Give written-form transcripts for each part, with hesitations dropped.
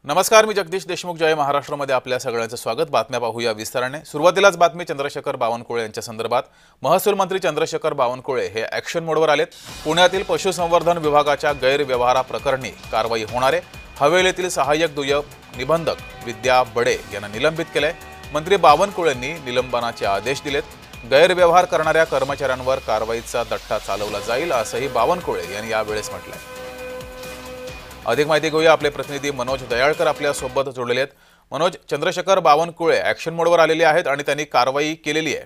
नमस्कार, मी जगदीश देशमुख. जय महाराष्ट्रामध्ये आपल्या सगळ्यांचं स्वागत. बातम्या पाहूया विस्ताराने. सुरुवातीलाच बातमी चंद्रशेखर बावनकुळे यांच्या संदर्भात. महसूल मंत्री चंद्रशेखर बावनकुळे हे ॲक्शन मोडवर आलेत. पुण्यातील पशुसंवर्धन विभागाच्या गैरव्यवहाराप्रकरणी कारवाई होणार आहे. हवेलीतील सहाय्यक दुय्यम निबंधक विद्या बडे यांना निलंबित केलंय. मंत्री बावनकुळेंनी निलंबनाचे आदेश दिलेत. गैरव्यवहार करणाऱ्या कर्मचाऱ्यांवर कारवाईचा दट्टा चालवला जाईल असंही बावनकुळे यांनी यावेळेस म्हटलंय. अधिक माहिती घेऊया. आपले प्रतिनिधी मनोज दयाळकर आपल्या सोबत जोडलेले आहेत. मनोज, चंद्रशेखर बावनकुळे ॲक्शन मोडवर आलेले आहेत आणि त्यांनी कारवाई केलेली आहे.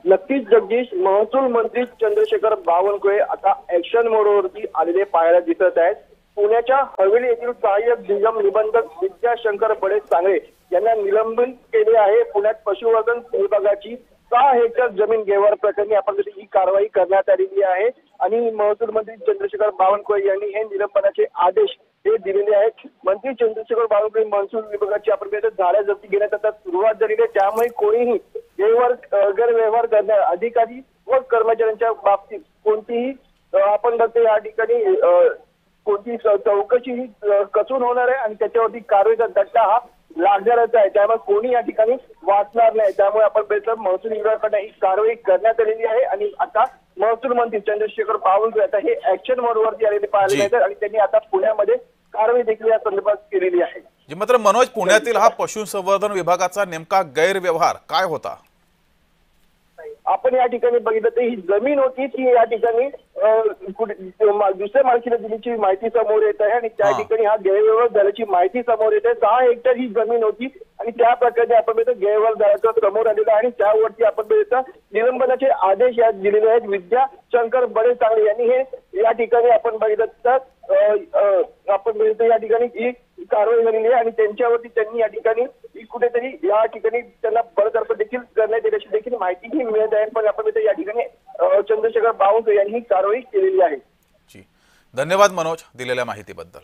नक्कीच जगदीश, महसूल मंत्री चंद्रशेखर बावनकुळे आता ॲक्शन मोडवरती आलेले पाहायला दिसत आहेत. पुण्याच्या हवेली येथील सहाय्यक दुय्यम निबंधक विद्याशंकर बडे सांगळे यांना निलंबित केले आहे. पुण्यात पशुसंवर्धन विभागाची 6 हेक्टर जमीन व्यवहार प्रकरणी आपण ही कारवाई करण्यात आलेली आहे आणि महसूल मंत्री चंद्रशेखर बावनकुळे यांनी हे निलंबनाचे आदेश हे दिलेले आहेत. मंत्री चंद्रशेखर बावनकुळे महसूल विभागाची आपण झाडा जप्ती घेण्यात आता सुरुवात झालेली आहे. त्यामुळे कोणीही गैरव्यवहार करणाऱ्या अधिकारी व कर्मचाऱ्यांच्या बाबतीत कोणतीही आपण बघतो या ठिकाणी कोणती चौकशी ही कसून होणार आहे आणि त्याच्यावरती कारवाईचा दट्टा हा लागणारच आहे. त्यामुळे कोणी या ठिकाणी वाचणार नाही. त्यामुळे आपण महसूल विभागाकडे ही कारवाई करण्यात आलेली आहे आणि आता महसूल मंत्री चंद्रशेखर बावनकुळे आता हे ॲक्शन मोडवरती आलेले पाहायला मिळतात आणि त्यांनी आता पुण्यामध्ये कारवाई देखील या संदर्भात केलेली आहे. मात्र मनोज, पुण्यातील हा पशुसंवर्धन विभागाचा नेमका गैरव्यवहार काय होता? आपण या ठिकाणी बघितलं तर ही जमीन होती ती या ठिकाणी दुसऱ्या मालकीला दिल्याची माहिती समोर येत आहे आणि त्या ठिकाणी हा गैरव्यवहार झाल्याची माहिती समोर येत आहे. 6 हेक्टर ही जमीन होती आणि त्या प्रकारे आपण गैरव्यवहार झाल्याचं समोर आलेला आहे आणि त्यावरती आपण निलंबनाचे आदेश यात दिलेले आहेत. विद्याशंकर बडे सांगळे यांनी हे या ठिकाणी आपण बघितलं तर आपण या ठिकाणी ही कारवाई झालेली आहे आणि त्यांच्यावरती त्यांनी या ठिकाणी कुठेतरी या ठिकाणी त्यांना बडतर्फ देखील करण्यात येण्याची देखील माहिती ही मिळत आहे. पण आपण या ठिकाणी चंद्रशेखर बावनकुळे यांनी ही कारवाई केलेली आहे. धन्यवाद मनोज दिलेल्या माहितीबद्दल.